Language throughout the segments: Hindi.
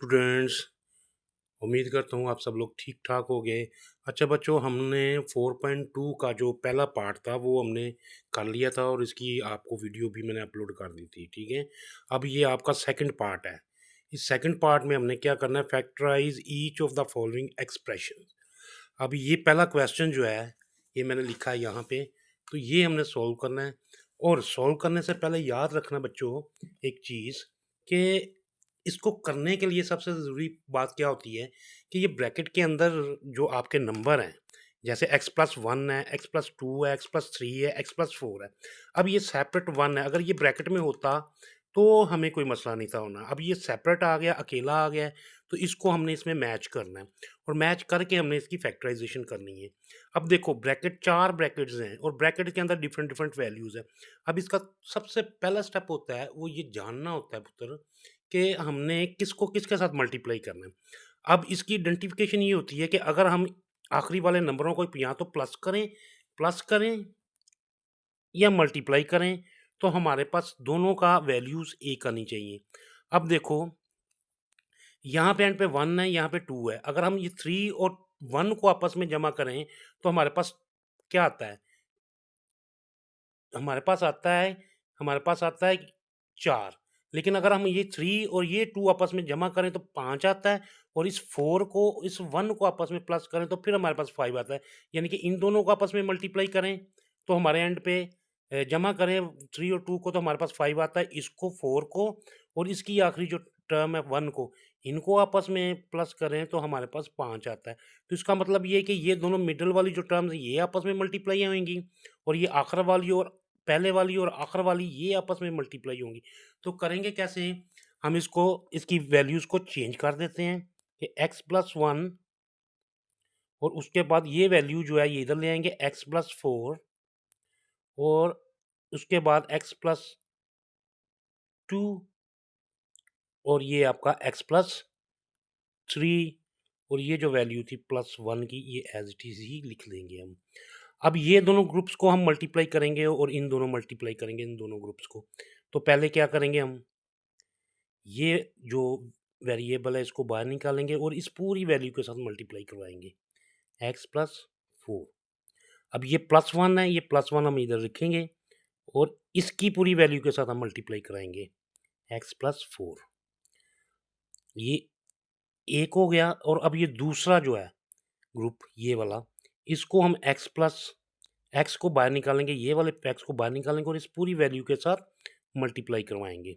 स्टूडेंट्स, उम्मीद करता हूँ आप सब लोग ठीक ठाक हो गए। अच्छा बच्चों, हमने 4.2 का जो पहला पार्ट था वो हमने कर लिया था और इसकी आपको वीडियो भी मैंने अपलोड कर दी थी, ठीक है। अब ये आपका सेकंड पार्ट है। इस सेकंड पार्ट में हमने क्या करना है, factorise each of the following expression. अब ये पहला क्वेश्चन जो है, ये मैंने लिखा है यहाँ पे, तो ये हमने सॉल्व करना है। और सॉल्व करने से पहले याद रखना बच्चों एक चीज़, कि इसको करने के लिए सबसे ज़रूरी बात क्या होती है कि ये ब्रैकेट के अंदर जो आपके नंबर हैं, जैसे x+1 है, x+2 है, x+3 है, x+4 है। अब ये सेपरेट 1 है, अगर ये ब्रैकेट में होता तो हमें कोई मसला नहीं था होना। अब ये सेपरेट आ गया, अकेला आ गया है, तो इसको हमने इसमें मैच करना है और मैच करके हमने इसकी फैक्टराइजेशन करनी है। अब देखो, ब्रैकेट 4 ब्रैकेट्स हैं और ब्रैकेट के अंदर डिफरेंट डिफरेंट वैल्यूज़ हैं। अब इसका सबसे पहला स्टेप होता है, वो ये जानना होता है पुत्र, कि हमने किसको किसके साथ मल्टीप्लाई करना है। अब इसकी आइडेंटिफिकेशन ये होती है कि अगर हम आखिरी वाले नंबरों को या तो प्लस करें या मल्टीप्लाई करें, तो हमारे पास दोनों का वैल्यूज़ एक आनी चाहिए। अब देखो, यहाँ पे एंड पे 1 है, यहाँ पे 2 है। अगर हम ये 3 और 1 को आपस में जमा करें, तो हमारे पास क्या आता है? हमारे पास आता है हमारे पास आता है 4। लेकिन अगर हम ये 3 और ये 2 आपस में जमा करें तो 5 आता है, और इस 4 को इस 1 को आपस में प्लस करें तो फिर हमारे पास 5 आता है। यानी कि इन दोनों को आपस में मल्टीप्लाई करें तो हमारे एंड पे जमा करें 3 और 2 को तो हमारे पास 5 आता है। इसको 4 को और इसकी आखिरी जो टर्म है 1 को, इनको आपस में प्लस करें तो हमारे पास 5 आता है। तो इसका मतलब ये है कि ये दोनों मिडल वाली जो टर्म्स हैं ये आपस में मल्टीप्लाई होंगी, और ये आखिर वाली और पहले वाली और आखिर वाली ये आपस में मल्टीप्लाई होंगी। तो करेंगे कैसे? हम इसको इसकी वैल्यूज़ को चेंज कर देते हैं कि x+1, और उसके बाद ये वैल्यू जो है ये इधर ले आएँगे x+4, और उसके बाद x+2, और ये आपका x+3, और ये जो वैल्यू थी +1 की, ये एज़ इट इज़ ही लिख लेंगे हम। अब ये दोनों ग्रुप्स को हम मल्टीप्लाई करेंगे और इन दोनों मल्टीप्लाई करेंगे इन दोनों ग्रुप्स को। तो पहले क्या करेंगे हम, ये जो वेरिएबल है इसको बाहर निकालेंगे और इस पूरी वैल्यू के साथ मल्टीप्लाई करवाएँगे, x+4। अब ये +1 है, ये +1 हम इधर लिखेंगे और इसकी पूरी वैल्यू के साथ हम मल्टीप्लाई कराएँगे, x+4। ये एक हो गया, और अब ये दूसरा जो है ग्रुप, ये वाला, इसको हम x को बाहर निकालेंगे, ये वाले x को बाहर निकालेंगे और इस पूरी वैल्यू के साथ मल्टीप्लाई करवाएँगे।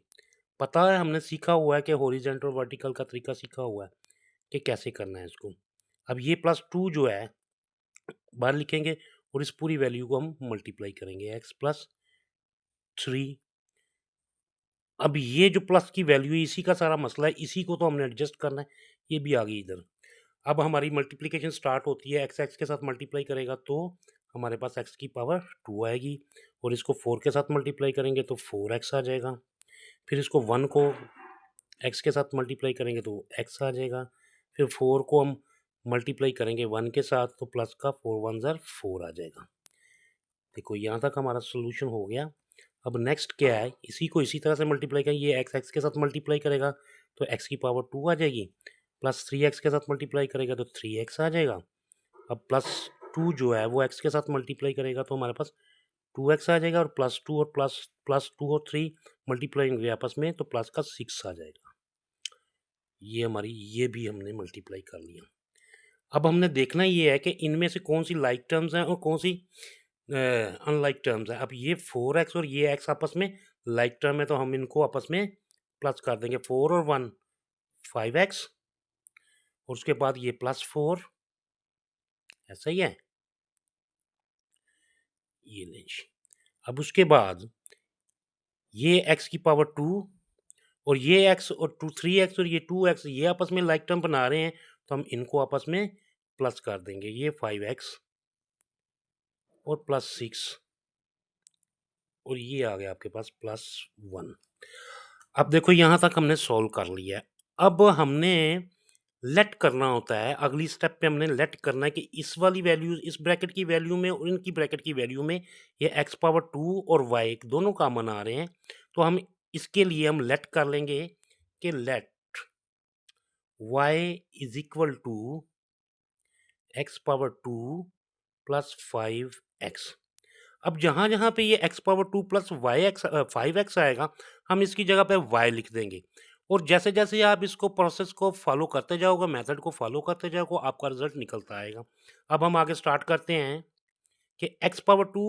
पता है, हमने सीखा हुआ है कि हॉरिज़ॉन्टल वर्टिकल का तरीका सीखा हुआ है कि कैसे करना है इसको। अब ये +2 जो है बाहर लिखेंगे और इस पूरी वैल्यू को हम मल्टीप्लाई करेंगे, x+3। अब ये जो प्लस की वैल्यू है इसी का सारा मसला है, इसी को तो हमने एडजस्ट करना है, ये भी आ गई इधर। अब हमारी मल्टीप्लिकेशन स्टार्ट होती है, x के साथ मल्टीप्लाई करेगा तो हमारे पास x की पावर 2 आएगी, और इसको 4 के साथ मल्टीप्लाई करेंगे तो 4x आ जाएगा। फिर इसको 1 को x के साथ मल्टीप्लाई करेंगे तो x आ जाएगा। फिर 4 को हम मल्टीप्लाई करेंगे 1 के साथ तो प्लस का 4 1 ज़र 4 आ जाएगा। देखो, यहाँ तक हमारा सॉल्यूशन हो गया। अब नेक्स्ट क्या है, इसी को इसी तरह से मल्टीप्लाई करें, ये x के साथ मल्टीप्लाई करेगा तो x की पावर 2 आ जाएगी, प्लस 3x के साथ मल्टीप्लाई करेगा तो 3x आ जाएगा। अब +2 जो है वो x के साथ मल्टीप्लाई करेगा तो हमारे पास 2x आ जाएगा, और +2 और +2 और 3 मल्टीप्लाई होंगे आपस में तो प्लस का 6 आ जाएगा। ये भी हमने मल्टीप्लाई कर लिया। अब हमने देखना ये है कि इनमें से कौन सी लाइक टर्म्स हैं और कौन सी अनलाइक टर्म्स हैं। अब ये 4x और ये x आपस में लाइक टर्म है तो हम इनको आपस में प्लस कर देंगे, 4 और 1 5x, और उसके बाद ये +4, ऐसा ही है, ये लें जी। अब उसके बाद ये x की पावर 2 और ये x और 3x और ये 2x ये आपस में लाइक टर्म बना रहे हैं तो हम इनको आपस में प्लस कर देंगे, ये 5x और +6, और ये आ गया आपके पास +1। अब देखो, यहाँ तक हमने सॉल्व कर लिया है। अब हमने लेट करना होता है, अगली स्टेप पे हमने लेट करना है कि इस वाली वैल्यू, इस ब्रैकेट की वैल्यू में और इनकी ब्रैकेट की वैल्यू में ये x पावर 2 और y दोनों कॉमन आ रहे हैं। तो हम इसके लिए हम लेट कर लेंगे कि let y is equal to x power two plus 5x। अब जहाँ जहाँ पे ये x power 2 plus y x 5x आएगा, हम इसकी जगह पे y लिख देंगे। और जैसे जैसे आप इसको प्रोसेस को फॉलो करते जाओगे, मेथड को फॉलो करते जाओगे, आपका रिजल्ट निकलता आएगा। अब हम आगे स्टार्ट करते हैं कि x पावर 2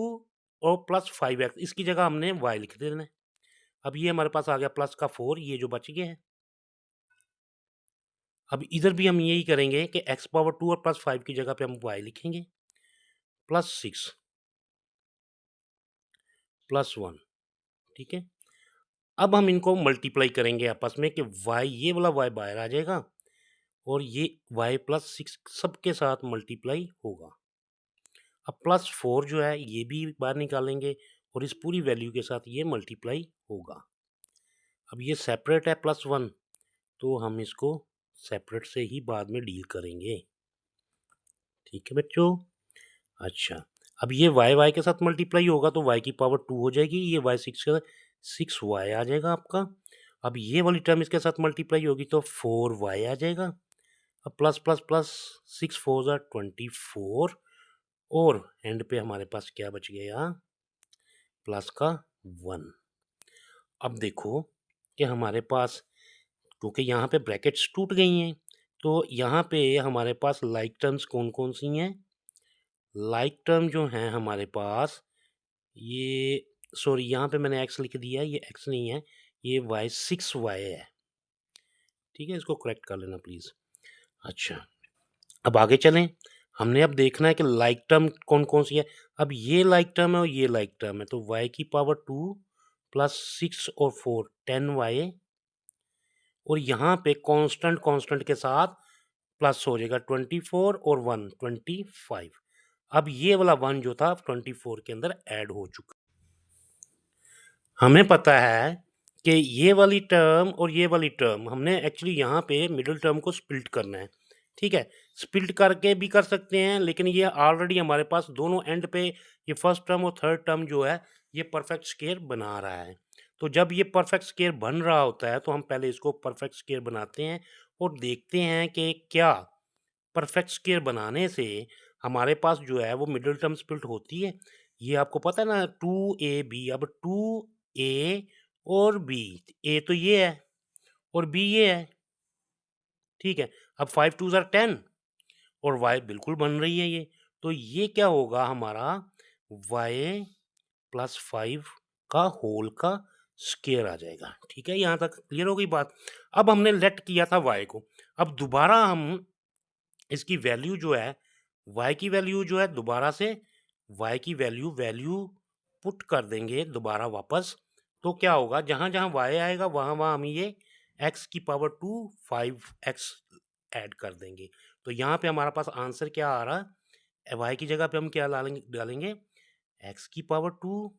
और प्लस 5x, इसकी जगह हमने y लिख देना है। अब ये हमारे पास आ गया प्लस का 4, ये जो बच गया है। अब इधर भी हम यही करेंगे कि x पावर 2 और प्लस 5 की जगह पे हम y लिखेंगे, प्लस 6 प्लस 1, ठीक है। अब हम इनको मल्टीप्लाई करेंगे आपस में कि y, ये वाला y बाहर आ जाएगा और ये y प्लस 6 सबके साथ मल्टीप्लाई होगा। अब प्लस 4 जो है ये भी बाहर निकालेंगे और इस पूरी वैल्यू के साथ ये मल्टीप्लाई होगा। अब ये सेपरेट है प्लस 1, तो हम इसको सेपरेट से ही बाद में डील करेंगे। ठीक है बच्चों। अच्छा, अब ये y के साथ मल्टीप्लाई होगा तो y की पावर 2 हो जाएगी, ये y 6 का 6y आ जाएगा आपका। अब ये वाली टर्म इसके साथ मल्टीप्लाई होगी तो 4y आ जाएगा। अब प्लस प्लस प्लस 6 4 ज़ा 24 और एंड पे हमारे पास क्या बच गया, प्लस का 1। अब देखो कि हमारे पास, क्योंकि यहाँ पे ब्रैकेट्स टूट गई हैं, तो यहाँ पे हमारे पास लाइक टर्म्स कौन कौन सी हैं। लाइक टर्म जो हैं हमारे पास, ये सॉरी यहाँ पे मैंने x लिख दिया है, ये x नहीं है, ये y 6y है। ठीक है, इसको करेक्ट कर लेना प्लीज़। अच्छा, अब आगे चलें। हमने अब देखना है कि लाइक टर्म कौन कौन सी है। अब ये लाइक टर्म है और ये लाइक टर्म है, तो y की पावर 2 प्लस 6 और 4 10y, और यहाँ पे कांस्टेंट कांस्टेंट के साथ प्लस हो जाएगा 24 और 1 25। अब ये वाला 1 जो था 24 के अंदर ऐड हो चुका। हमें पता है कि ये वाली टर्म और ये वाली टर्म हमने एक्चुअली यहाँ पे मिडिल टर्म को स्प्लिट करना है। ठीक है, स्प्लिट करके भी कर सकते हैं, लेकिन ये ऑलरेडी हमारे पास दोनों एंड पे ये फर्स्ट टर्म और थर्ड टर्म जो है ये परफेक्ट स्क्वायर बना रहा है। तो जब ये परफेक्ट स्क्वायर बन रहा होता है तो हम पहले इसको परफेक्ट स्क्वायर बनाते हैं और देखते हैं कि क्या परफेक्ट स्क्वायर बनाने से हमारे पास जो है वो मिडिल टर्म स्प्लिट होती है। ये आपको पता है ना, 2ab। अब 2a और b, a तो ये है और b ये है। ठीक है, अब 5 2 ज़ा 10 और y बिल्कुल बन रही है ये, तो ये क्या होगा हमारा y प्लस 5 का होल का स्क्वायर आ जाएगा। ठीक है, यहाँ तक क्लियर हो गई बात। अब हमने लेट किया था y को, अब दोबारा हम इसकी वैल्यू जो है, y की वैल्यू जो है दोबारा से y की वैल्यू पुट कर देंगे दोबारा वापस। तो क्या होगा, जहाँ जहाँ y आएगा वहाँ वहाँ हम ये x की पावर 2 5x ऐड कर देंगे। तो यहाँ पे हमारा पास आंसर क्या आ रहा है, y की जगह पे हम क्या डालेंगे x की पावर 2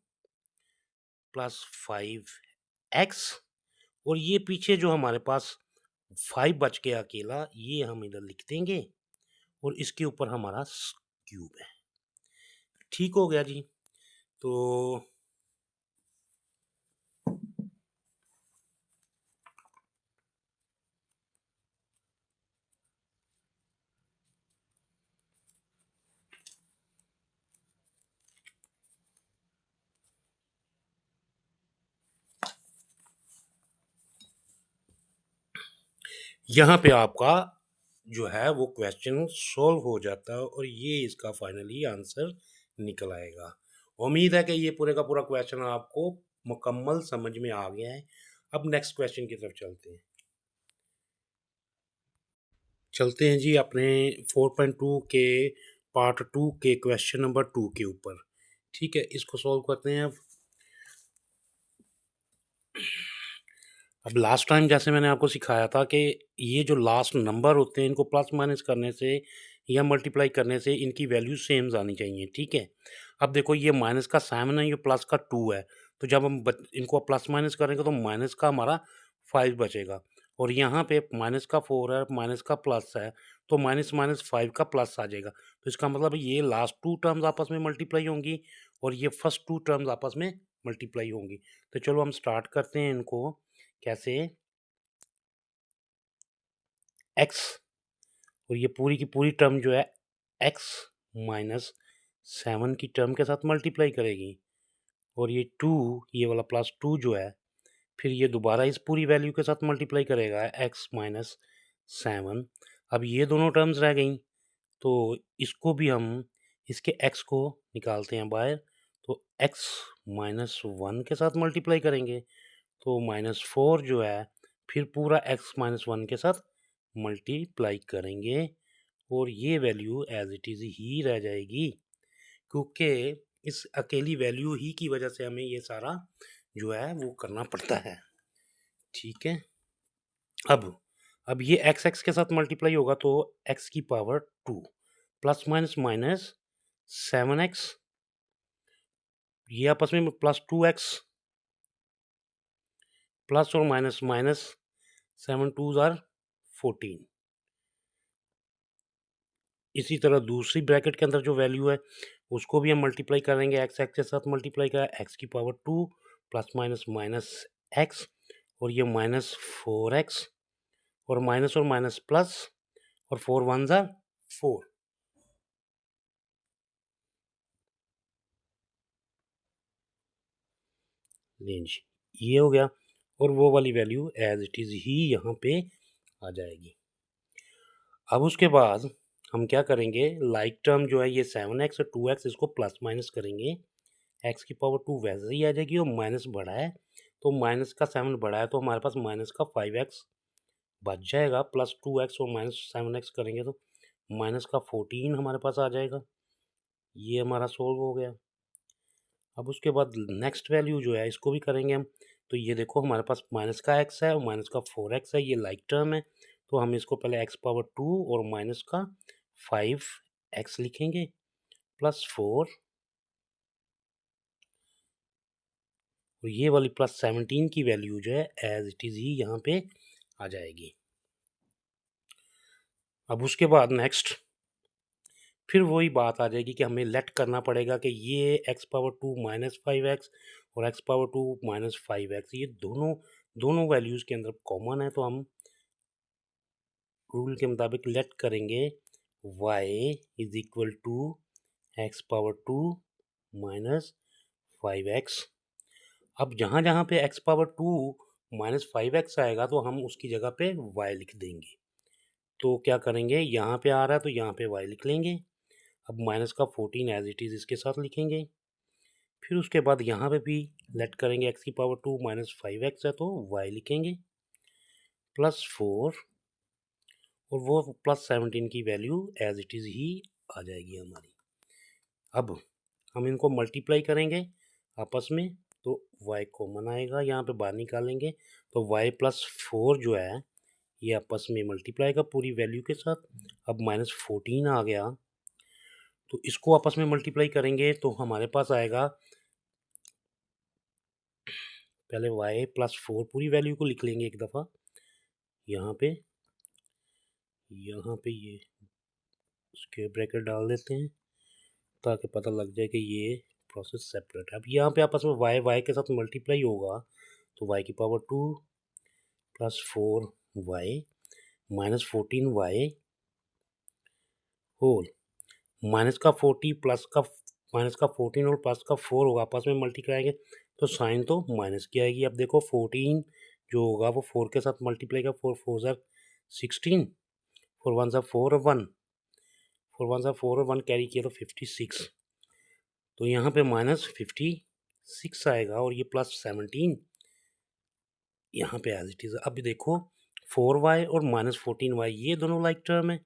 प्लस 5x, और ये पीछे जो हमारे पास 5 बच गया अकेला, ये हम इधर लिख देंगे और इसके ऊपर हमारा क्यूब है। ठीक हो गया जी। तो यहाँ पे आपका जो है वो क्वेश्चन सॉल्व हो जाता है और ये इसका फाइनली आंसर निकल आएगा। उम्मीद है कि ये पूरे का पूरा क्वेश्चन आपको मुकम्मल समझ में आ गया है। अब नेक्स्ट क्वेश्चन की तरफ चलते हैं जी अपने 4.2 के पार्ट 2 के क्वेश्चन नंबर 2 के ऊपर। ठीक है, इसको सॉल्व करते हैं अब लास्ट टाइम जैसे मैंने आपको सिखाया था कि ये जो लास्ट नंबर होते हैं इनको प्लस माइनस करने से या मल्टीप्लाई करने से इनकी वैल्यू सेम आनी चाहिए। ठीक है, अब देखो ये माइनस का 7 है, ये प्लस का 2 है, तो जब हम इनको प्लस माइनस करेंगे तो माइनस का हमारा 5 बचेगा, और यहाँ पे माइनस का 4 है, माइनस का प्लस है, तो माइनस माइनस 5 का प्लस आ जाएगा। तो इसका मतलब ये लास्ट 2 टर्म्स आपस में मल्टीप्लाई होंगी और ये फर्स्ट 2 टर्म्स आपस में मल्टीप्लाई होंगी। तो चलो हम स्टार्ट करते हैं इनको। कैसे, एक्स और ये पूरी की पूरी टर्म जो है एक्स माइनस 7 की टर्म के साथ मल्टीप्लाई करेगी और ये 2 ये वाला प्लस 2 जो है फिर ये दोबारा इस पूरी वैल्यू के साथ मल्टीप्लाई करेगा एक्स माइनस 7। अब ये दोनों टर्म्स रह गई तो इसको भी हम इसके x को निकालते हैं बाहर तो x माइनस 1 के साथ मल्टीप्लाई करेंगे तो -4 जो है फिर पूरा x माइनस 1 के साथ मल्टीप्लाई करेंगे और ये वैल्यू एज इट इज़ ही रह जाएगी क्योंकि इस अकेली वैल्यू ही की वजह से हमें ये सारा जो है वो करना पड़ता है। ठीक है, अब ये एक्स एक्स के साथ मल्टीप्लाई होगा तो x की power 2 plus minus minus 7x ये आपस में +2x प्लस और माइनस माइनस 7 2s आर 14। इसी तरह दूसरी ब्रैकेट के अंदर जो वैल्यू है उसको भी हम मल्टीप्लाई करेंगे एक्स एक्स के साथ मल्टीप्लाई करें एक्स की power 2 plus minus minus x और ये -4x और माइनस प्लस और 4 1s आर 4। रेंज ये हो गया और वो वाली वैल्यू एज इट इज़ ही यहाँ पे आ जाएगी। अब उसके बाद हम क्या करेंगे लाइक टर्म जो है ये 7x और 2x इसको प्लस माइनस करेंगे x की पावर 2 वैसे ही आ जाएगी और माइनस बढ़ा है तो माइनस का 7 बढ़ा है तो हमारे पास माइनस का 5x बच जाएगा प्लस 2x और माइनस 7x करेंगे तो माइनस का 14 हमारे पास आ जाएगा। ये हमारा सोल्व हो गया। अब उसके बाद नेक्स्ट वैल्यू जो है इसको भी करेंगे हम तो ये देखो हमारे पास माइनस का x है और माइनस का 4x है ये लाइक टर्म है तो हम इसको पहले x पावर 2 और माइनस का 5x लिखेंगे प्लस 4 और ये वाली प्लस 17 की वैल्यू जो है एज इट इज़ ही यहाँ पे आ जाएगी। अब उसके बाद नेक्स्ट फिर वही बात आ जाएगी कि हमें लेट करना पड़ेगा कि ये x पावर 2 माइनस 5x और x पावर 2 माइनस 5x ये दोनों वैल्यूज़ के अंदर कॉमन है तो हम रूल के मुताबिक लेट करेंगे y is equal to x power 2 minus 5x। अब जहाँ जहाँ पे x पावर 2 माइनस 5x आएगा तो हम उसकी जगह पे y लिख देंगे। तो क्या करेंगे यहाँ पे आ रहा है तो यहाँ पे y लिख लेंगे। अब माइनस का 14 एज इट इज़ इसके साथ लिखेंगे। फिर उसके बाद यहाँ पे भी लेट करेंगे x की पावर 2 माइनस 5x है तो y लिखेंगे प्लस 4 और वो प्लस 17 की वैल्यू एज इट इज़ ही आ जाएगी हमारी। अब हम इनको मल्टीप्लाई करेंगे आपस में तो y कॉमन आएगा यहाँ पे बाहर निकालेंगे तो y प्लस 4 जो है ये आपस में मल्टीप्लाई का पूरी वैल्यू के साथ। अब -14 आ गया तो इसको आपस में मल्टीप्लाई करेंगे तो हमारे पास आएगा पहले y प्लस 4 पूरी वैल्यू को लिख लेंगे एक दफ़ा यहाँ पे ये स्क्वायर ब्रैकेट डाल देते हैं ताकि पता लग जाए कि ये प्रोसेस सेपरेट है। अब यहाँ पे आपस में y के साथ मल्टीप्लाई होगा तो y की power 2 plus 4y minus 14y whole minus का 40 प्लस का माइनस का 14 और प्लस का 4 होगा आपस में मल्टी कराएंगे तो साइन तो माइनस की आएगी। अब देखो 14 जो होगा वो 4 के साथ मल्टीप्लाई का 4 4 ज़ार 16 4 1 ज़ार 4 और 1 4 1 ज़ार 4 और 1 कैरी किया तो 56 तो यहाँ पे -56 आएगा और ये प्लस 17 यहाँ पे एज इट इज़। अब देखो 4y और -14y ये दोनों लाइक टर्म है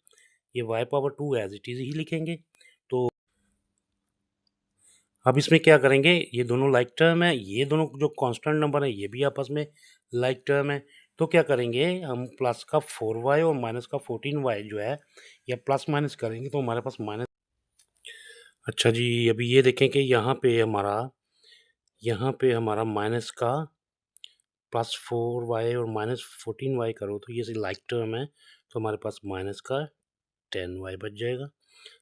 ये y power 2 as it is ही लिखेंगे। तो अब इसमें क्या करेंगे ये दोनों लाइक टर्म है ये दोनों जो कांस्टेंट नंबर है ये भी आपस में लाइक टर्म है तो क्या करेंगे हम प्लस का 4y और माइनस का 14y जो है या प्लस माइनस करेंगे तो हमारे पास माइनस। अच्छा जी अभी ये देखें कि यहाँ पे हमारा माइनस का +4y और -14y करो तो ये लाइक टर्म है तो हमारे पास माइनस का 10y बच जाएगा।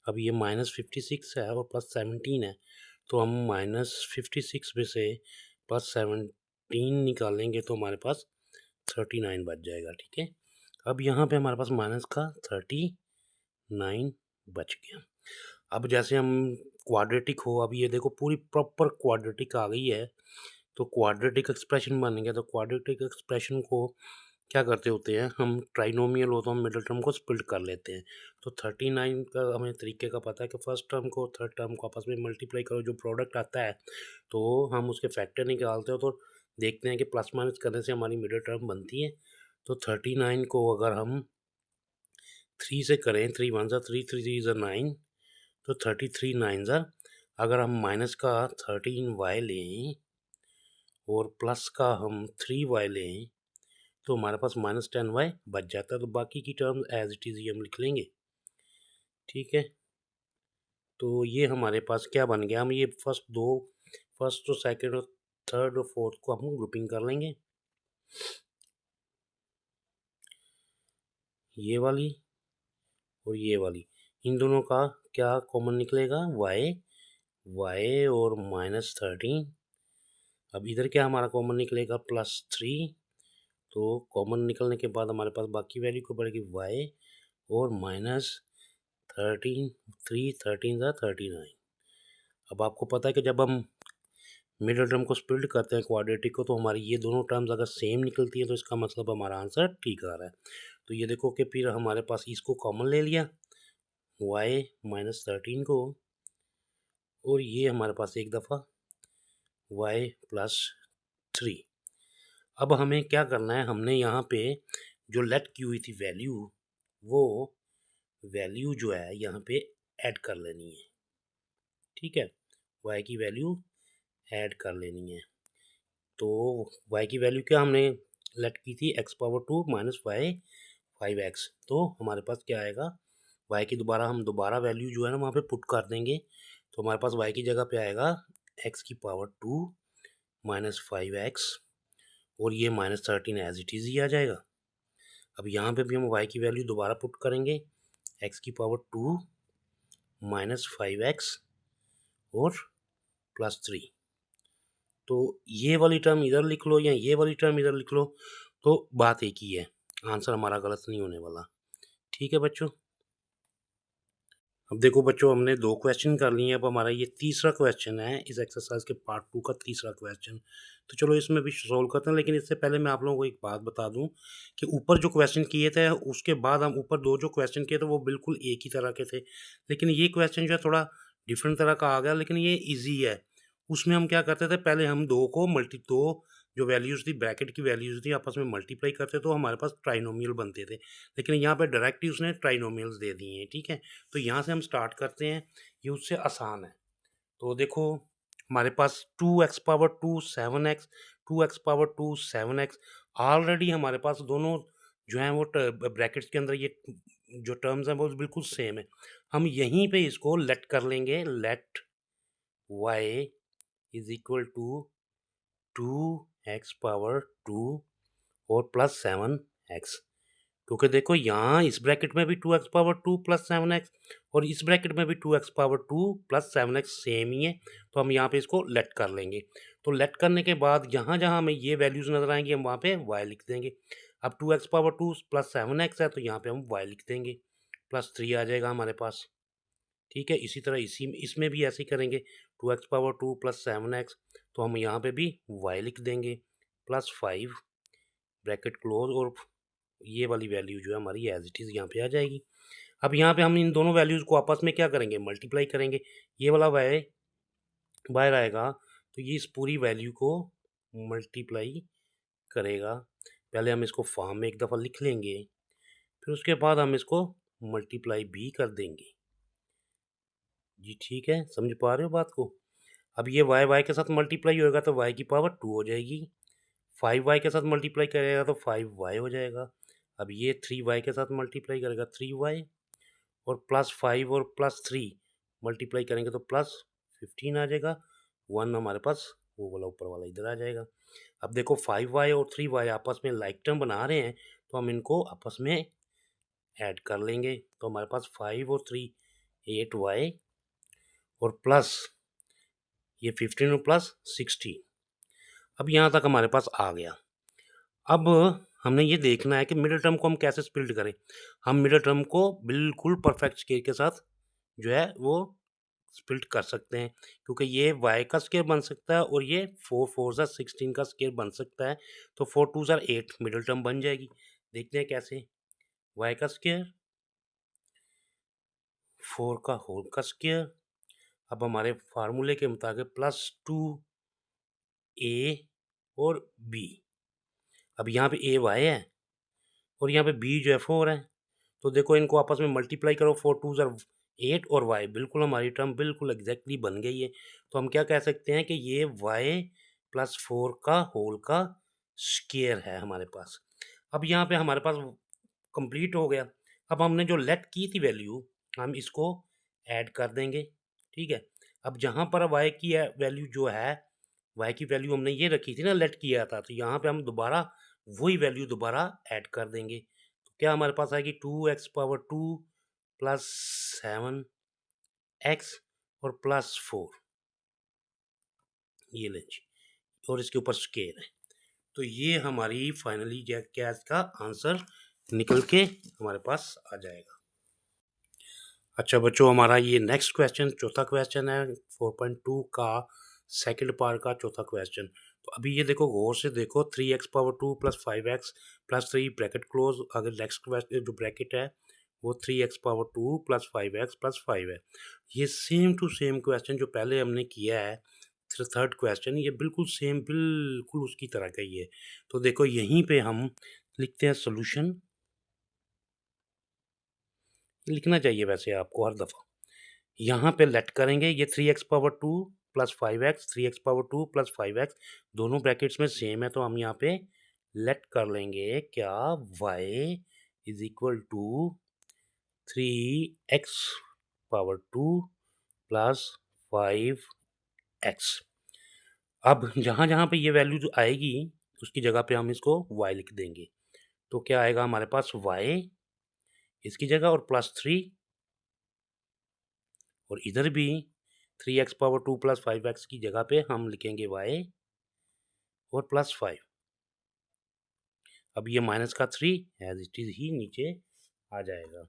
अब ये -56 है और +17 है तो हम -56 में से +17 निकालेंगे तो हमारे पास 39 बच जाएगा। ठीक है, अब यहाँ पे हमारे पास माइनस का 39 बच गया। अब जैसे हम क्वाड्रेटिक हो, अब ये देखो पूरी प्रॉपर क्वाड्रेटिक आ गई है, तो क्वाड्रेटिक एक्सप्रेशन बनेंगे। तो क्वाड्रेटिक एक्सप्रेशन को क्या करते होते हैं हम, ट्राइनोमियल हो तो हम मिडिल टर्म को स्प्लिट कर लेते हैं। तो 39 का हमें तरीके का पता है कि फर्स्ट टर्म को थर्ड टर्म को आपस में मल्टीप्लाई करो, जो प्रोडक्ट आता है तो हम उसके फैक्टर निकालते हो, तो देखते हैं कि प्लस माइनस करने से हमारी मिडिल टर्म बनती है। तो 39 को अगर हम 3 से करें, 3 वन ज़ा 3, 3 थ्री ज़ा 9, तो 33 नाइन ज़ा, अगर हम माइनस का 13y लें और प्लस का हम 3y लें, तो हमारे पास माइनस 10y बच जाता है। तो बाकी की टर्म एज इट इज़ ही हम लिख लेंगे। ठीक है, तो ये हमारे पास क्या बन गया, हम ये फर्स्ट और सेकंड और थर्ड और फोर्थ को हम ग्रुपिंग कर लेंगे। ये वाली और ये वाली, इन दोनों का क्या कॉमन निकलेगा, y और -13। अब इधर क्या हमारा कॉमन निकलेगा, +3। तो कॉमन निकलने के बाद हमारे पास बाकी वैल्यू को पड़ेगी y और -13, 3 13 ज़ा 39। अब आपको पता है कि जब हम मिडिल टर्म को स्प्लिट करते हैं क्वाड्रेटिक को, तो हमारी ये दोनों टर्म्स अगर सेम निकलती है तो इसका मतलब हमारा आंसर ठीक आ रहा है। तो ये देखो कि फिर हमारे पास इसको कॉमन ले लिया, y -13 को, और ये हमारे पास एक दफ़ा y +3। अब हमें क्या करना है, हमने यहाँ पे जो लेट की हुई थी वैल्यू, वो वैल्यू जो है यहाँ पे ऐड कर लेनी है। ठीक है, y की वैल्यू ऐड कर लेनी है। तो y की वैल्यू क्या हमने लेट की थी, x⁻² - y 5x। तो हमारे पास क्या आएगा, y की हम दोबारा वैल्यू जो है ना वहाँ पे पुट कर देंगे। तो हमारे पास y की जगह पे आएगा x⁻² - 5x, और ये -13 एज इट इज़ ही आ जाएगा। अब यहाँ पे भी हम y की वैल्यू दोबारा पुट करेंगे, x⁻² - 5x और +3। तो ये वाली टर्म इधर लिख लो या ये वाली टर्म इधर लिख लो, तो बात एक ही है, आंसर हमारा गलत नहीं होने वाला। ठीक है बच्चों, अब देखो बच्चों, हमने 2 क्वेश्चन कर लिए, अब हमारा ये तीसरा क्वेश्चन है इस एक्सरसाइज के पार्ट 2 का तीसरा क्वेश्चन। तो चलो इसमें भी सॉल्व करते हैं, लेकिन इससे पहले मैं आप लोगों को एक बात बता दूं कि ऊपर जो क्वेश्चन किए थे, उसके बाद हम ऊपर 2 जो क्वेश्चन किए थे वो बिल्कुल एक ही तरह के थे, लेकिन ये क्वेश्चन जो है थोड़ा डिफरेंट तरह का आ गया, लेकिन ये ईजी है। उसमें हम क्या करते थे, पहले हम 2 जो वैल्यूज़ थी, ब्रैकेट की वैल्यूज़ थी, आपस में मल्टीप्लाई करते तो हमारे पास ट्राइनोमियल बनते थे, लेकिन यहाँ पे डायरेक्ट ही उसने ट्राइनोमियल्स दे दिए हैं। ठीक है, तो यहाँ से हम स्टार्ट करते हैं, ये उससे आसान है। तो देखो हमारे पास 2x⁻² 7x, 2x⁻² 7x, already हमारे पास दोनों जो हैं वो ब्रैकेट्स के अंदर ये जो टर्म्स हैं वो बिल्कुल सेम है। हम यहीं पे इसको लेट कर लेंगे, let y is equal to 2x⁻² और +7x, क्योंकि देखो यहाँ इस ब्रैकेट में भी 2x⁻² +7x और इस ब्रैकेट में भी 2x⁻² +7x सेम ही है, तो हम यहाँ पे इसको लेट कर लेंगे। तो लेट करने के बाद जहाँ जहाँ हमें ये वैल्यूज़ नज़र आएंगी हम वहाँ पे y लिख देंगे। अब 2x⁻² +7x है तो यहाँ पे हम y लिख देंगे, +3 आ जाएगा हमारे पास। ठीक है, इसी तरह इसमें भी ऐसे ही करेंगे, 2x⁻² +7x, तो हम यहाँ पे भी y लिख देंगे, +5 ब्रैकेट क्लोज, और ये वाली वैल्यू जो है हमारी एज इट इज़ यहाँ पे आ जाएगी। अब यहाँ पे हम इन दोनों वैल्यूज़ को आपस में क्या करेंगे, मल्टीप्लाई करेंगे। ये वाला y बाहर आएगा तो ये इस पूरी वैल्यू को मल्टीप्लाई करेगा। पहले हम इसको फॉर्म में एक दफ़ा लिख लेंगे, फिर उसके बाद हम इसको मल्टीप्लाई भी कर देंगे। जी ठीक है, समझ पा रहे हो बात को। अब ये y के साथ मल्टीप्लाई होएगा तो y⁻² हो जाएगी, 5y के साथ मल्टीप्लाई करेगा तो 5y हो जाएगा। अब ये 3y के साथ मल्टीप्लाई करेगा 3y, और +5 और +3 मल्टीप्लाई करेंगे तो +15 आ जाएगा। 1 हमारे पास वो वाला ऊपर वाला इधर आ जाएगा। अब देखो 5y और 3y आपस में लाइक टर्म बना रहे हैं, तो हम इनको आपस में ऐड कर लेंगे। तो हमारे पास 5 और 3 8y, और प्लस ये 15 और +16। अब यहाँ तक हमारे पास आ गया। अब हमने ये देखना है कि मिडल टर्म को हम कैसे स्प्लिट करें। हम मिडल टर्म को बिल्कुल परफेक्ट स्केयर के साथ जो है वो स्प्लिट कर सकते हैं, क्योंकि ये y का स्केयर बन सकता है और ये 4 4 ज़ा 16 का स्केयर बन सकता है। तो 4 2 ज़ा 8 मिडल टर्म बन जाएगी। देखते हैं कैसे। y का स्केयर 4 का होल का स्केयर। अब हमारे फार्मूले के मुताबिक +2a और b। अब यहाँ पे a y है और यहाँ पे b जो है 4 है। तो देखो इनको आपस में मल्टीप्लाई करो, 4 2 ज़ा 8 और y, बिल्कुल हमारी टर्म बिल्कुल एग्जैक्टली बन गई है। तो हम क्या कह सकते हैं कि ये y प्लस 4 का होल का स्केयर है हमारे पास। अब यहाँ पे हमारे पास कंप्लीट हो गया। अब हमने जो लेट की थी वैल्यू, हम इसको ऐड कर देंगे, ठीक है। अब जहाँ पर y की वैल्यू जो है, y की वैल्यू हमने ये रखी थी ना, लेट किया था, तो यहाँ पे हम दोबारा वही वैल्यू दोबारा ऐड कर देंगे। तो क्या हमारे पास आएगी 2x⁻2 प्लस 7x और प्लस 4, ये लें जी, और इसके ऊपर स्केयर है। तो ये हमारी फाइनली क्या इसका आंसर निकल के हमारे पास आ जाएगा। अच्छा बच्चों, हमारा ये नेक्स्ट क्वेश्चन चौथा क्वेश्चन है 4.2 का सेकंड पार्ट का चौथा क्वेश्चन। तो अभी ये देखो, गौर से देखो, 3x⁻2 plus 5x plus 3 bracket close. अगर नेक्स्ट क्वेश्चन जो ब्रैकेट है वो 3x⁻2 प्लस 5x प्लस 5 है। ये सेम टू सेम क्वेश्चन जो पहले हमने किया है, थर्ड क्वेश्चन, ये बिल्कुल सेम, बिल्कुल उसकी तरह का ही है। तो देखो यहीं पे हम लिखते हैं सोल्यूशन। लिखना चाहिए वैसे आपको हर दफ़ा। यहाँ पे लेट करेंगे, ये 3x⁻2 plus 5x, 3x⁻2 plus 5x दोनों ब्रैकेट्स में सेम है, तो हम यहाँ पे लेट कर लेंगे क्या, y is equal to 3x⁻2 plus 5x। अब जहाँ जहाँ पे ये वैल्यू जो आएगी उसकी जगह पे हम इसको y लिख देंगे। तो क्या आएगा हमारे पास, y इसकी जगह और +3, और इधर भी 3x⁻2 प्लस 5x की जगह पे हम लिखेंगे y और +5। अब ये माइनस का 3 एज इट इज़ ही नीचे आ जाएगा।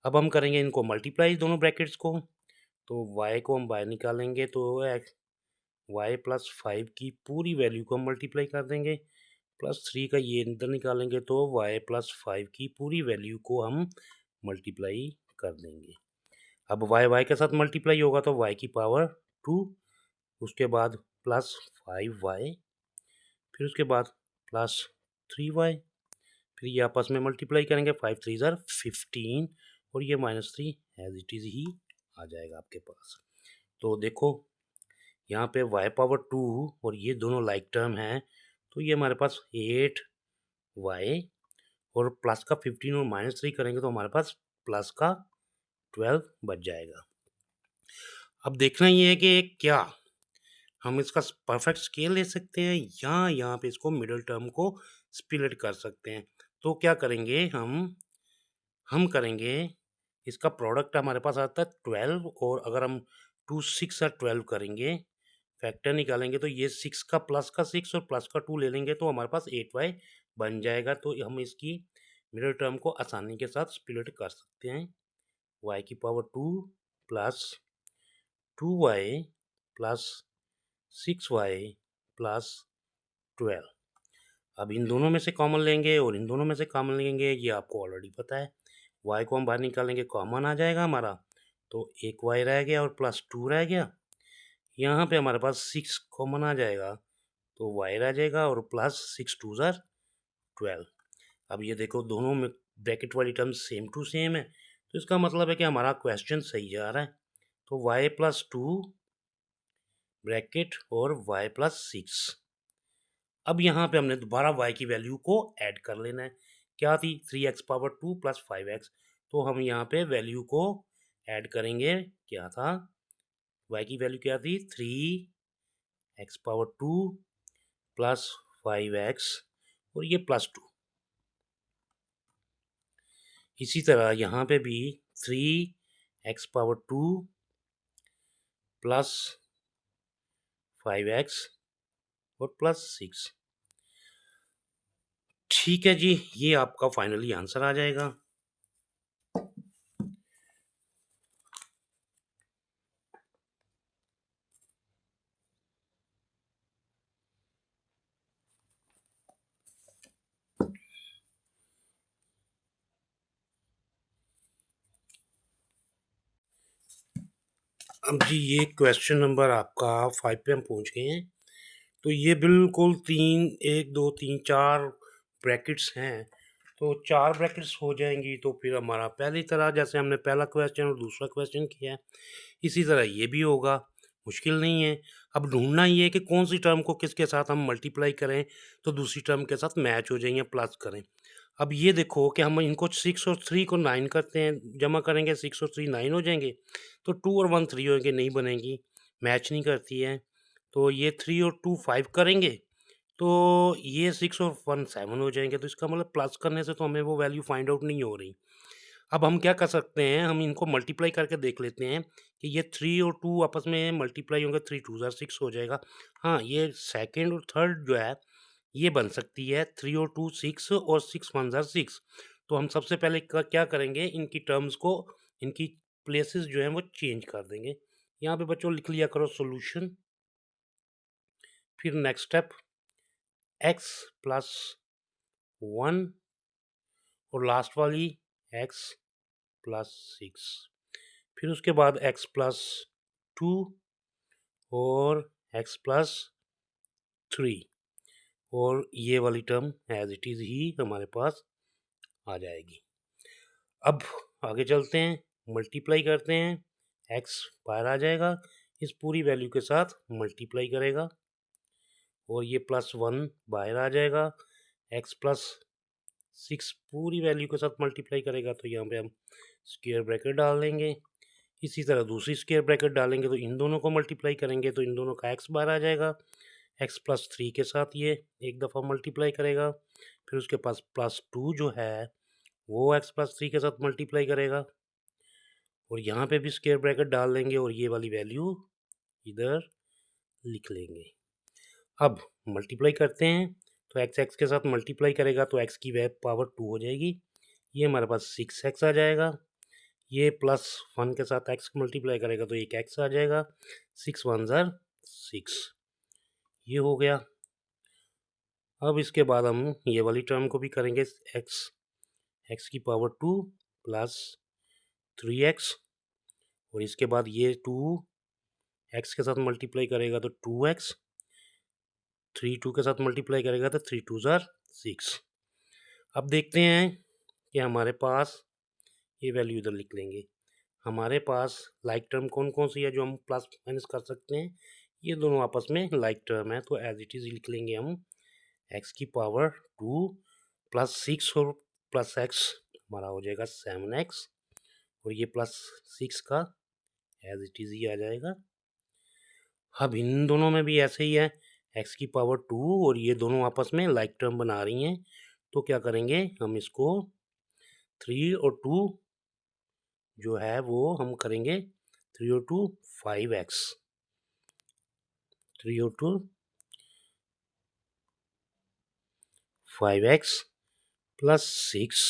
अब हम करेंगे इनको मल्टीप्लाई, दोनों ब्रैकेट्स को। तो y को हम बाहर निकालेंगे तो y प्लस 5 की पूरी वैल्यू को हम मल्टीप्लाई कर देंगे, +3 का ये अंदर निकालेंगे तो y प्लस 5 की पूरी वैल्यू को हम मल्टीप्लाई कर देंगे। अब y के साथ मल्टीप्लाई होगा तो y की पावर 2, उसके बाद +5y, फिर उसके बाद +3y, फिर ये आपस में मल्टीप्लाई करेंगे, 5 3 ज़ार 15 और ये -3 एज इट इज़ ही आ जाएगा आपके पास। तो देखो यहाँ पे y पावर 2 और ये दोनों लाइक टर्म हैं, तो ये हमारे पास 8y और प्लस का 15 और -3 करेंगे तो हमारे पास प्लस का 12 बच जाएगा। अब देखना ये है कि क्या हम इसका परफेक्ट स्केल ले सकते हैं या यहाँ पे इसको मिडल टर्म को स्प्लिट कर सकते हैं। तो क्या करेंगे हम करेंगे इसका प्रोडक्ट, हमारे पास आता है 12, और अगर हम 2 6 और 12 करेंगे, फैक्टर निकालेंगे, तो ये 6 का प्लस का 6 और प्लस का 2 ले लेंगे तो हमारे पास 8y बन जाएगा। तो हम इसकी मिडल टर्म को आसानी के साथ स्प्लिट कर सकते हैं, y की power 2 plus 2y plus 6y plus 12। अब इन दोनों में से कॉमन लेंगे और इन दोनों में से कॉमन लेंगे, ये आपको ऑलरेडी पता है। y को हम बाहर निकालेंगे, कॉमन आ जाएगा हमारा, तो एक y रह गया और +2 रह गया। यहाँ पे हमारे पास 6 कॉमन आ जाएगा, तो y रह जाएगा और प्लस 6 2 ज़ार 12। अब ये देखो दोनों में ब्रैकेट वाली टर्म सेम टू सेम है, तो इसका मतलब है कि हमारा क्वेश्चन सही जा रहा है। तो y प्लस 2 ब्रैकेट और y प्लस 6। अब यहाँ पे हमने दोबारा y की वैल्यू को ऐड कर लेना है। क्या थी, 3x⁻2 प्लस 5x। तो हम यहाँ पे वैल्यू को ऐड करेंगे, क्या था, y की वैल्यू क्या थी, 3x⁻2 प्लस 5x और ये +2। इसी तरह यहाँ पे भी 3x⁻2 प्लस 5x और +6। ठीक है जी, ये आपका फाइनली आंसर आ जाएगा। अब जी ये क्वेश्चन नंबर आपका 5 पे हम पहुँच गए हैं। तो ये बिल्कुल 3 1 2 3 4 ब्रैकेट्स हैं। तो 4 ब्रैकेट्स हो जाएँगी तो फिर हमारा पहली तरह जैसे हमने पहला क्वेश्चन और दूसरा क्वेश्चन किया है, इसी तरह ये भी होगा, मुश्किल नहीं है। अब ढूँढना ये है कि कौन-सी टर्म को किसके साथ हम मल्टीप्लाई करें, तो दूसरी टर्म के साथ मैच हो जाएँ या प्लस करें। अब ये देखो कि हम इनको 6 और 3 को 9 करते हैं, जमा करेंगे 6 और 3 9 हो जाएँगे, तो 2 और 1 3 होंगे, नहीं बनेंगी, मैच नहीं करती है। तो ये 3 और 2 5 करेंगे, तो ये 6 और 1 7 हो जाएँगे, तो इसका मतलब प्लस करने से तो हमें वो वैल्यू फाइंड आउट नहीं हो रही। अब हम क्या कर सकते हैं, हम इनको मल्टीप्लाई करके देख लेते हैं कि ये 3 और 2 आपस में मल्टीप्लाई होंगे, 3 2 ज़ा 6 हो जाएगा। हाँ, ये सेकंड और थर्ड जो है, ये बन सकती है 3 और 2 6 और 6 1 ज़ा 6। तो हम सबसे पहले क्या करेंगे, इनकी टर्म्स को, इनकी प्लेसेस जो हैं वो चेंज कर देंगे। यहाँ पे बच्चों लिख लिया करो सॉल्यूशन। फिर नेक्स्ट स्टेप x प्लस 1 और लास्ट वाली x प्लस 6। फिर उसके बाद x प्लस 2 और x प्लस 3 और ये वाली टर्म एज इट इज़ ही हमारे पास आ जाएगी। अब आगे चलते हैं, मल्टीप्लाई करते हैं, x बाहर आ जाएगा, इस पूरी वैल्यू के साथ मल्टीप्लाई करेगा और ये प्लस 1 बाहर आ जाएगा, x प्लस 6 पूरी वैल्यू के साथ मल्टीप्लाई करेगा, तो यहाँ पे हम स्क्वायर ब्रैकेट डाल देंगे। इसी तरह दूसरी स्क्वायर ब्रैकेट डालेंगे तो इन दोनों को मल्टीप्लाई करेंगे तो इन दोनों का x बाहर आ जाएगा, x प्लस 3 के साथ ये एक दफ़ा मल्टीप्लाई करेगा, फिर उसके पास प्लस 2 जो है वो x प्लस 3 के साथ मल्टीप्लाई करेगा और यहाँ पे भी स्क्वायर ब्रैकेट डाल देंगे और ये वाली वैल्यू इधर लिख लेंगे। अब मल्टीप्लाई करते हैं, तो x के साथ मल्टीप्लाई करेगा तो x की पावर 2 हो जाएगी, ये हमारे पास 6x आ जाएगा। ये प्लस 1 के साथ x मल्टीप्लाई करेगा तो एक x आ जाएगा, 6 1 ज़ा 6, ये हो गया। अब इसके बाद हम ये वाली टर्म को भी करेंगे, x की पावर 2 प्लस 3x और इसके बाद ये 2 x के साथ मल्टीप्लाई करेगा तो 2x, 3 2 के साथ मल्टीप्लाई करेगा तो 3 2 ज़ा 6। अब देखते हैं कि हमारे पास ये वैल्यू इधर लिख लेंगे। हमारे पास लाइक टर्म कौन-कौन सी है जो हम प्लस माइनस कर सकते हैं? ये दोनों आपस में लाइक टर्म है, तो एज़ इट इज़ लिख लेंगे हम x की पावर 2 प्लस 6 और प्लस x हमारा हो जाएगा 7x और ये प्लस 6 का एज़ इट इज़ ही आ जाएगा। अब इन दोनों में भी ऐसे ही है, x की पावर 2 और ये दोनों आपस में लाइक टर्म बना रही हैं, तो क्या करेंगे हम इसको 3 और 2 जो है वो हम करेंगे 3 और 2 5x, 3 और 2 5x प्लस 6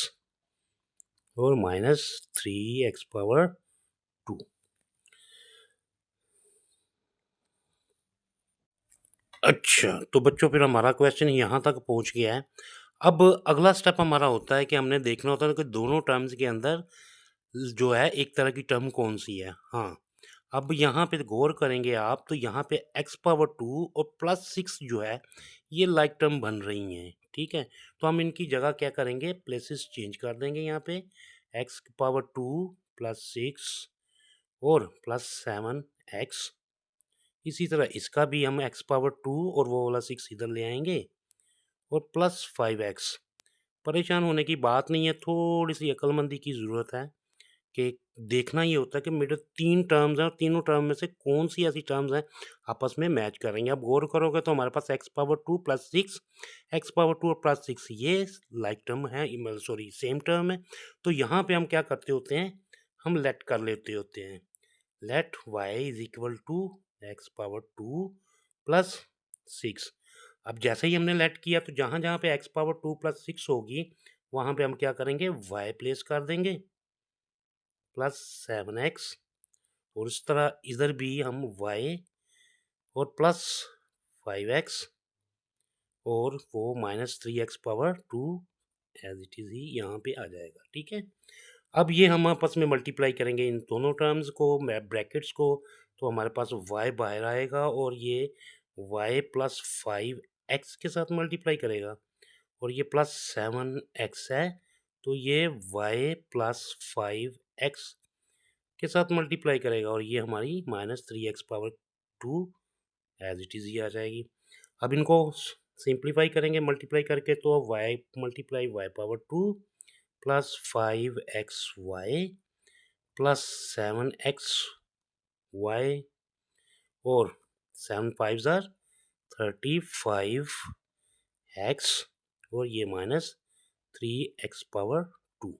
और माइनस 3x पावर 2। अच्छा, तो बच्चों फिर हमारा क्वेश्चन यहाँ तक पहुँच गया है। अब अगला स्टेप हमारा होता है कि हमने देखना होता है कि दोनों टर्म्स के अंदर जो है एक तरह की टर्म कौन-सी है। हाँ, अब यहाँ पे गौर करेंगे आप तो यहाँ पे x पावर 2 और प्लस 6 जो है ये लाइक टर्म बन रही हैं, ठीक है? तो हम इनकी जगह क्या करेंगे, प्लेसेस चेंज कर देंगे यहाँ पे, x पावर 2 प्लस 6 और प्लस 7x। इसी तरह इसका भी हम x पावर 2 और वो वाला 6 इधर ले आएँगे और प्लस 5x। परेशान होने की बात नहीं है, थोड़ी-सी अक्लमंदी की ज़रूरत है कि देखना ये होता है कि मेरे 3 टर्म्स हैं और तीनों टर्म में से कौन-सी ऐसी टर्म्स हैं आपस में मैच करेंगे। अब गौर करोगे तो हमारे पास x power 2 plus 6, x power 2 और प्लस 6 ये लाइक टर्म है, सॉरी सेम टर्म है। तो यहाँ पे हम क्या करते होते हैं, हम लेट कर लेते होते हैं। Let y is equal to x power 2 plus 6। अब जैसे ही हमने लेट किया तो जहाँ-जहाँ पे x पावर 2 प्लस 6 होगी, वहाँ पे हम क्या करेंगे y प्लेस कर देंगे प्लस 7x और इस तरह इधर भी हम y और प्लस 5x और वो minus 3x power 2 as it is ही यहाँ पे आ जाएगा, ठीक है? अब ये हम आपस में मल्टीप्लाई करेंगे इन दोनों टर्म्स को, ब्रैकेट्स को, तो हमारे पास y बाहर आएगा और ये y प्लस 5x के साथ मल्टीप्लाई करेगा और ये प्लस 7x है, तो ये y प्लस 5x के साथ मल्टीप्लाई करेगा और ये हमारी minus 3x power 2 as it is ही आ जाएगी। अब इनको सिंप्लीफाई करेंगे मल्टीप्लाई करके तो y multiply y power 2 plus 5xy plus 7xy और 7 5 ज़ार 35x और ये माइनस 3x पावर 2।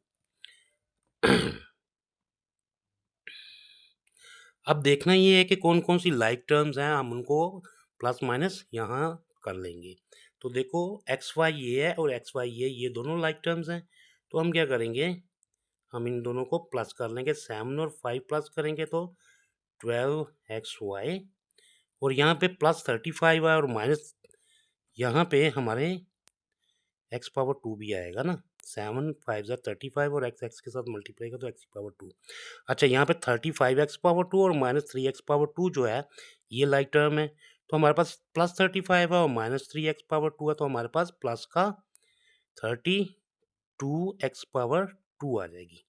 अब देखना ये है कि कौन-कौन सी लाइक टर्म्स हैं, हम उनको प्लस माइनस यहाँ कर लेंगे। तो देखो xy ये है और xy ये दोनों लाइक टर्म्स हैं। तो हम क्या करेंगे, हम इन दोनों को प्लस कर लेंगे, 7 और 5 प्लस करेंगे तो 12xy और यहाँ पे प्लस 35 है और माइनस यहाँ पे हमारे x पावर 2 भी आएगा ना। 7 5 ज़ार 35 और x के साथ मल्टीप्लाई करो तो x पावर 2। अच्छा यहाँ पे 35x पावर 2 और माइनस 3x पावर 2 जो है ये लाइक टर्म है, तो हमारे पास प्लस 35 है और माइनस 3x पावर 2 है, तो हमारे पास प्लस का 32x पावर 2 आ जाएगी।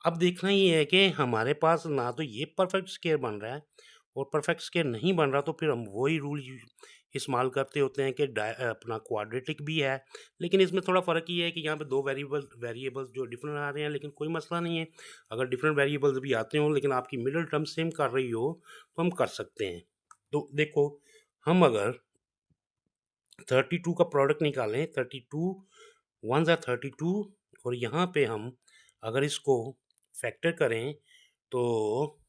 अब देखना ये है कि हमारे पास ना तो ये परफेक्ट स्क्वायर बन रहा है और परफेक्ट स्क्वायर नहीं बन रहा, तो फिर हम वही रूल इस्तेमाल करते होते हैं कि अपना क्वाड्रेटिक भी है, लेकिन इसमें थोड़ा फ़र्क ये है कि यहाँ पे दो वेरिएबल्स जो डिफरेंट आ रहे हैं, लेकिन कोई मसला नहीं है। अगर डिफरेंट वेरिएबल्स भी आते हों लेकिन आपकी मिडिल टर्म सेम कर रही हो तो हम कर सकते हैं। तो देखो हम अगर 32 का प्रोडक्ट निकालें, 32 1 ज़ा 32 और यहाँ पे हम अगर इसको फैक्टर करें तो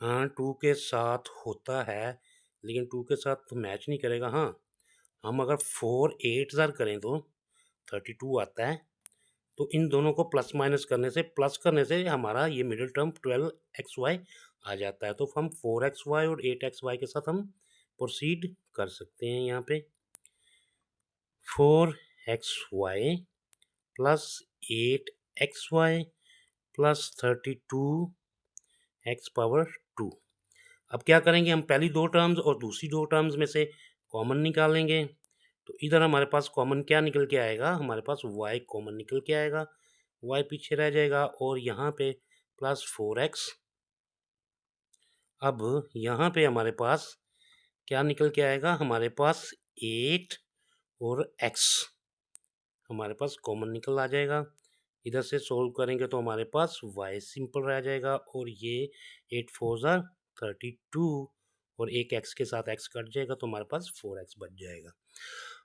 हाँ 2 के साथ होता है, लेकिन 2 के साथ तो मैच नहीं करेगा। हाँ, हम अगर 4 8 ज़ार करें तो 32 आता है। तो इन दोनों को प्लस करने से हमारा ये मिडिल टर्म 12xy आ जाता है। तो हम 4xy और 8xy के साथ हम प्रोसीड कर सकते हैं यहाँ पे। 4xy plus 8xy plus 32x power 2। अब क्या करेंगे, हम पहली दो टर्म्स और दूसरी दो टर्म्स में से कॉमन निकालेंगे। तो इधर हमारे पास कॉमन क्या निकल के आएगा, हमारे पास y कॉमन निकल के आएगा, y पीछे रह जाएगा और यहाँ पे प्लस 4x। अब यहाँ पे हमारे पास क्या निकल के आएगा, हमारे पास 8 और x हमारे पास कॉमन निकल आ जाएगा। इधर से सोल्व करेंगे तो हमारे पास y सिंपल रह जाएगा और ये 8 4 ज़ार 32 और एक x के साथ x कट जाएगा तो हमारे पास 4x बच जाएगा।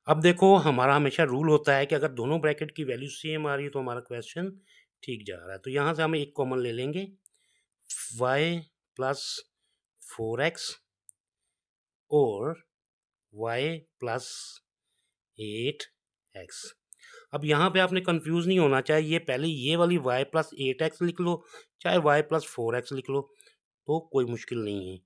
अब देखो हमारा हमेशा रूल होता है कि अगर दोनों ब्रैकेट की वैल्यू सेम आ रही है तो हमारा क्वेश्चन ठीक जा रहा है। तो यहाँ से हम एक कॉमन ले लेंगे, y प्लस 4x और y प्लस 8x। अब यहाँ पे आपने कंफ्यूज नहीं होना, चाहे ये पहले ये वाली y प्लस 8x लिख लो, चाहे y प्लस 4x लिख लो, तो कोई मुश्किल नहीं है।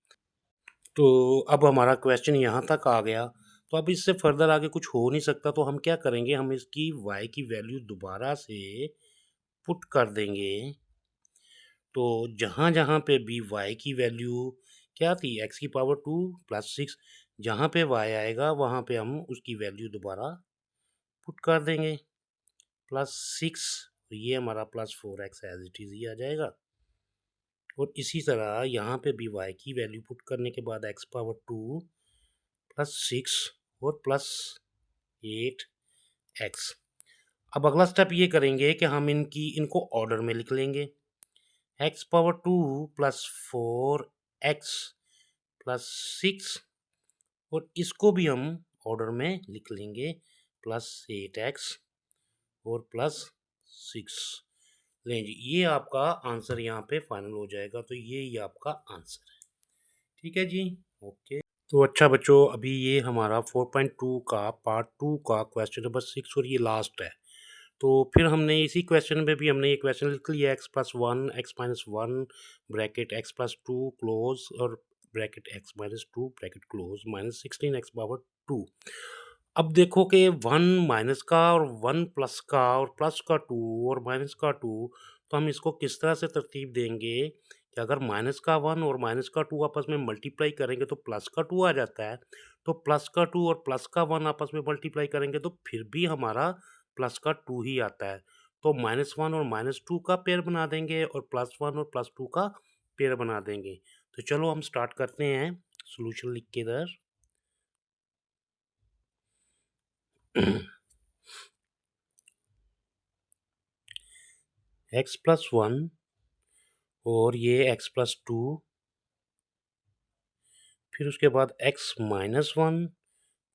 तो अब हमारा क्वेश्चन यहाँ तक आ गया, तो अब इससे फर्दर आगे कुछ हो नहीं सकता, तो हम क्या करेंगे, हम इसकी y की वैल्यू दोबारा से पुट कर देंगे। तो जहाँ-जहाँ पे भी y की वैल्यू क्या थी, x की पावर 2 प्लस 6, जहाँ पे y आएगा वहाँ पे हम उसकी वैल्यू दोबारा पुट कर देंगे, प्लस 6, तो ये हमारा plus 4x as it is ही आ जाएगा। और इसी तरह यहाँ पे भी y की वैल्यू पुट करने के बाद x पावर 2 प्लस 6 और प्लस 8x। अब अगला स्टेप ये करेंगे कि हम इनको ऑर्डर में लिख लेंगे, x power 2 plus 4x plus 6 और इसको भी हम ऑर्डर में लिख लेंगे, प्लस 8x और प्लस 6। लें जी, ये आपका आंसर यहाँ पे फाइनल हो जाएगा। तो ये आपका आंसर है। ठीक है जी, ओके। तो अच्छा बच्चों, अभी ये हमारा 4.2 का पार्ट 2 का क्वेश्चन नंबर 6 और ये लास्ट है। तो फिर हमने इसी क्वेश्चन में भी हमने ये क्वेश्चन लिख लिया x+1 x-1 bracket x+2 close और bracket x-2 bracket close minus 16x power 2। अब देखो कि 1 माइनस का और 1 प्लस का और प्लस का 2 और माइनस का 2, तो हम इसको किस तरह से तरतीब देंगे कि अगर माइनस का 1 और माइनस का 2 आपस में मल्टीप्लाई करेंगे तो प्लस का 2 आ जाता है। तो प्लस का 2 और प्लस का 1 आपस में मल्टीप्लाई करेंगे तो फिर भी हमारा प्लस का 2 ही आता है। तो -1 और -2 का पेयर बना देंगे और +1 और +2 का पेयर बना देंगे। तो चलो हम स्टार्ट करते हैं सॉल्यूशन लिख के इधर। x+1 और ये x+2, फिर उसके बाद x-1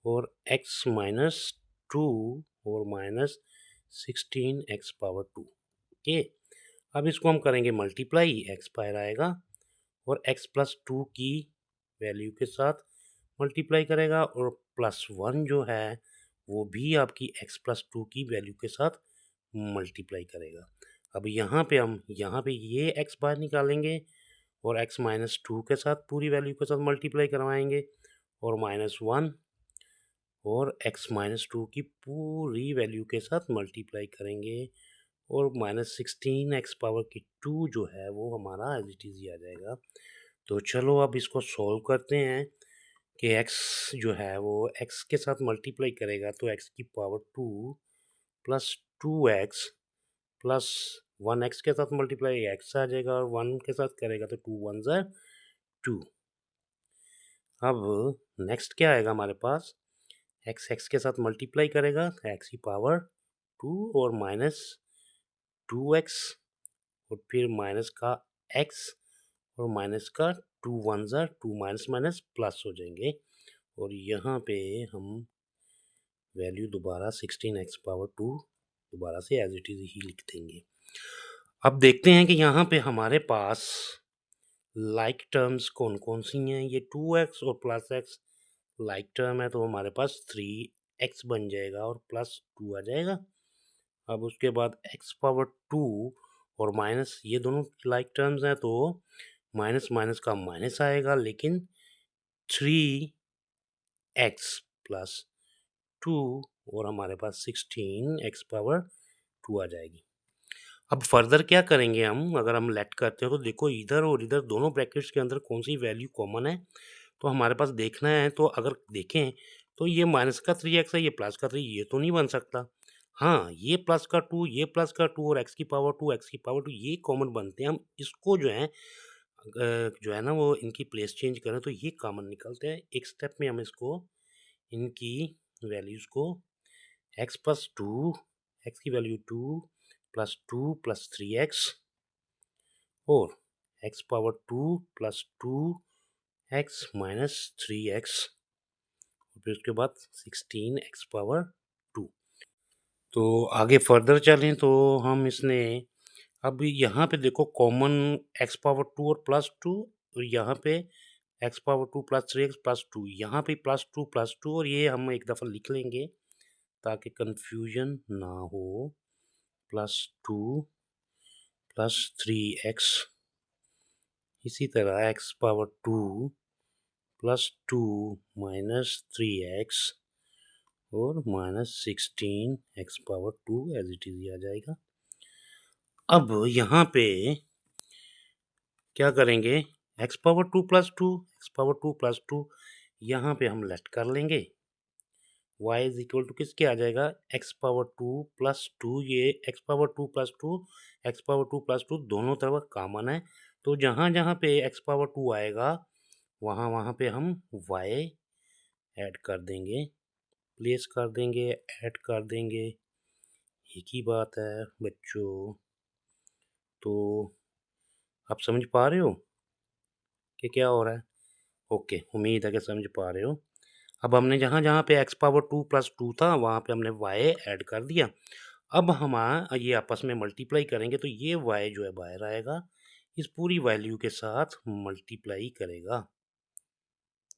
और x-2 और -16x⁻²। ओके, अब इसको हम करेंगे मल्टीप्लाई, x बाहर आएगा और x+2 की वैल्यू के साथ मल्टीप्लाई करेगा और +1 जो है वो भी आपकी x+2 की वैल्यू के साथ मल्टीप्लाई करेगा। अब यहाँ पे ये x बाहर निकालेंगे और x-2 के साथ पूरी वैल्यू के साथ मल्टीप्लाई करवाएंगे और -1 और x-2 की पूरी वैल्यू के साथ मल्टीप्लाई करेंगे और -16x⁻² जो है वो हमारा एज इट इज़ ही आ जाएगा। तो चलो अब इसको सॉल्व करते हैं कि x जो है वो x के साथ मल्टीप्लाई करेगा तो x की power 2 plus 2x plus 1x के साथ मल्टीप्लाई x आ जाएगा और 1 के साथ करेगा तो 2 1 ज़ा 2। अब नेक्स्ट क्या आएगा हमारे पास, x के साथ मल्टीप्लाई करेगा x की पावर 2 और -2x और फिर माइनस का x और माइनस का 2 1 ज़ा 2 माइनस माइनस प्लस हो जाएंगे और यहाँ पे हम वैल्यू दोबारा 16x⁻² दोबारा से एज इट इज़ ही लिख देंगे। अब देखते हैं कि यहाँ पे हमारे पास लाइक टर्म्स कौन-कौन सी हैं। ये 2x और प्लस x लाइक टर्म है तो हमारे पास 3x बन जाएगा और प्लस 2 आ जाएगा। अब उसके बाद x⁻² और माइनस ये दोनों लाइक टर्म्स हैं तो माइनस माइनस का माइनस आएगा लेकिन 3x प्लस 2 और हमारे पास 16x⁻² आ जाएगी। अब फर्दर क्या करेंगे हम, अगर हम लेट करते हैं तो देखो इधर और इधर दोनों ब्रैकेट्स के अंदर कौन सी वैल्यू कॉमन है, तो हमारे पास देखना है। तो अगर देखें तो ये माइनस का 3x है, ये प्लस का 3, ये तो नहीं बन सकता। हाँ, ये प्लस का 2, ये प्लस का 2 और x की पावर 2, x की पावर 2 ये कॉमन बनते हैं। हम इसको जो है ना वो इनकी प्लेस चेंज करें तो ये कॉमन निकलते हैं। एक स्टेप में हम इसको इनकी वैल्यूज़ को x प्लस 2, x की वैल्यू 2 प्लस 3x और x power 2 plus 2x minus 3x और फिर उसके बाद 16x⁻²। तो आगे फर्दर चलें तो हम इसने अब यहाँ पे देखो कॉमन x⁻² और प्लस 2 और यहाँ पे x⁻² प्लस 3x प्लस 2, यहाँ पे प्लस 2 और ये हम एक दफ़ा लिख लेंगे ताकि कंफ्यूजन ना हो। प्लस 2 प्लस 3x इसी तरह x⁻² प्लस 2 माइनस 3x और minus 16x⁻² as it is आ जाएगा। अब यहाँ पे क्या करेंगे, x⁻² प्लस 2 x⁻² प्लस 2 यहाँ पे हम लेट कर लेंगे। y इज इक्वल टू किसके आ जाएगा, x⁻² प्लस 2, ये x⁻² प्लस 2 x⁻² प्लस 2 दोनों तरफ कॉमन है तो जहाँ जहाँ पे x⁻² आएगा वहाँ वहाँ पे हम y ऐड कर देंगे, प्लेस कर देंगे, ऐड कर देंगे। एक ही बात है बच्चों, तो आप समझ पा रहे हो कि क्या हो रहा है? ओके, उम्मीद है कि समझ पा रहे हो। अब हमने जहाँ-जहाँ पे x⁻² प्लस 2 था वहाँ पे हमने y ऐड कर दिया। अब हम ये आपस में मल्टीप्लाई करेंगे तो ये y जो है बाहर आएगा, इस पूरी वैल्यू के साथ मल्टीप्लाई करेगा।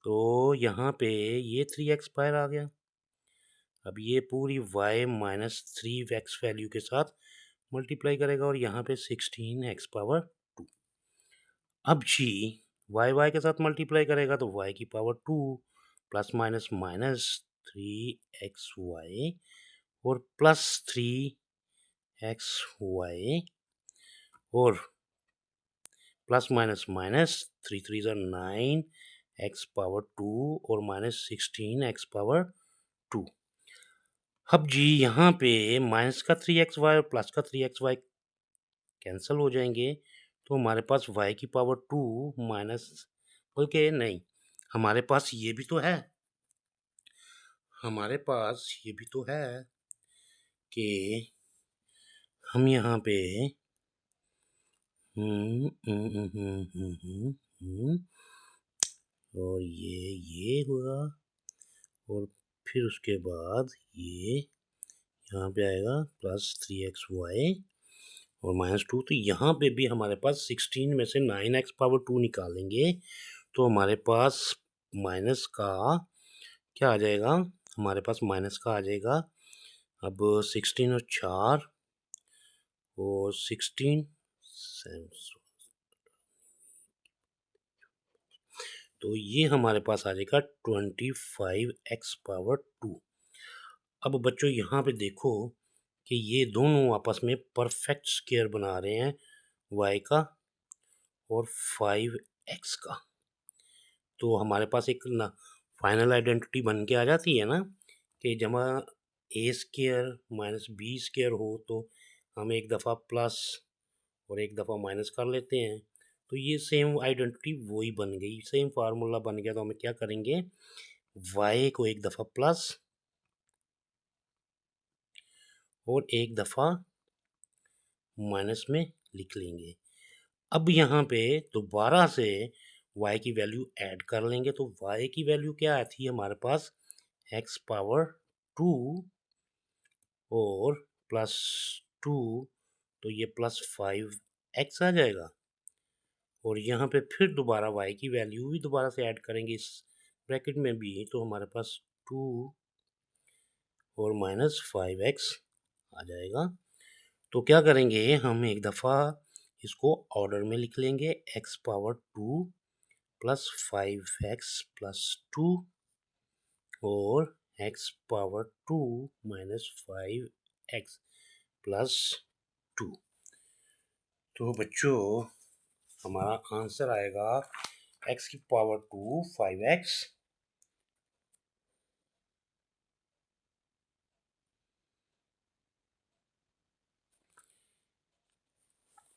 तो यहाँ पे ये 3x बाहर आ गया। अब ये पूरी y माइनस 3x वैल्यू के साथ मल्टीप्लाई करेगा और यहाँ पे 16x पावर 2। अब जी y के साथ मल्टीप्लाई करेगा तो y की power 2 plus minus minus 3xy और प्लस 3xy और प्लस माइनस माइनस 3 3 ज़ा 9 x पावर 2 और माइनस 16 x पावर 2। अब जी यहाँ पे माइनस का 3xy और प्लस का 3xy कैंसिल हो जाएंगे, तो हमारे पास y की पावर 2 माइनस, बल्कि नहीं, हमारे पास ये भी तो है, हमारे पास ये भी तो है कि हम यहाँ पे और ये होगा और फिर उसके बाद ये यहाँ पे आएगा प्लस 3xy और माइनस 2। तो यहाँ पे भी हमारे पास 16 में से 9x पावर 2 निकालेंगे तो हमारे पास माइनस का क्या आ जाएगा, हमारे पास माइनस का आ जाएगा अब 16 और 4 और 16 तो ये हमारे पास आ जाएगा 25x पावर 2। अब बच्चों यहाँ पे देखो कि ये दोनों आपस में परफेक्ट स्क्वायर बना रहे हैं, y का और 5x का। तो हमारे पास एक ना फाइनल आइडेंटिटी बन के आ जाती है ना कि जब ए स्क्वायर माइनस बी स्क्वायर हो तो हम एक दफ़ा प्लस और एक दफ़ा माइनस कर लेते हैं। तो ये सेम आइडेंटिटी वही बन गई, सेम फार्मूला बन गया। तो हमें क्या करेंगे, y को एक दफ़ा प्लस और एक दफ़ा माइनस में लिख लेंगे। अब यहाँ पे दोबारा से y की वैल्यू ऐड कर लेंगे तो y की वैल्यू क्या थी हमारे पास, x पावर 2 और प्लस 2, तो ये प्लस 5x आ जाएगा। और यहाँ पे फिर दोबारा y की वैल्यू भी दोबारा से ऐड करेंगे इस ब्रैकेट में भी, तो हमारे पास 2 और माइनस 5x आ जाएगा। तो क्या करेंगे, हम एक दफ़ा इसको ऑर्डर में लिख लेंगे, x power 2 plus 5x plus 2 और x power 2 minus 5x plus 2। तो बच्चों हमारा आंसर आएगा x की पावर 2 5x,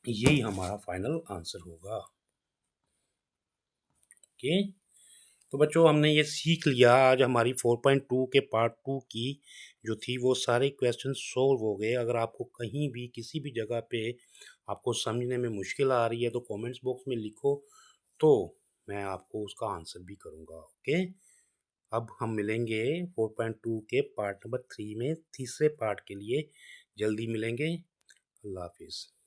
यही हमारा फाइनल आंसर होगा। ओके, तो बच्चों हमने ये सीख लिया आज हमारी 4.2 के पार्ट 2 की जो थी वो सारे क्वेश्चन सोल्व हो गए। अगर आपको कहीं भी किसी भी जगह पे आपको समझने में मुश्किल आ रही है तो कमेंट्स बॉक्स में लिखो, तो मैं आपको उसका आंसर भी करूँगा। ओके, अब हम मिलेंगे 4.2 के पार्ट नंबर 3 में तीसरे पार्ट के लिए, जल्दी मिलेंगे। अल्लाह हाफिज़।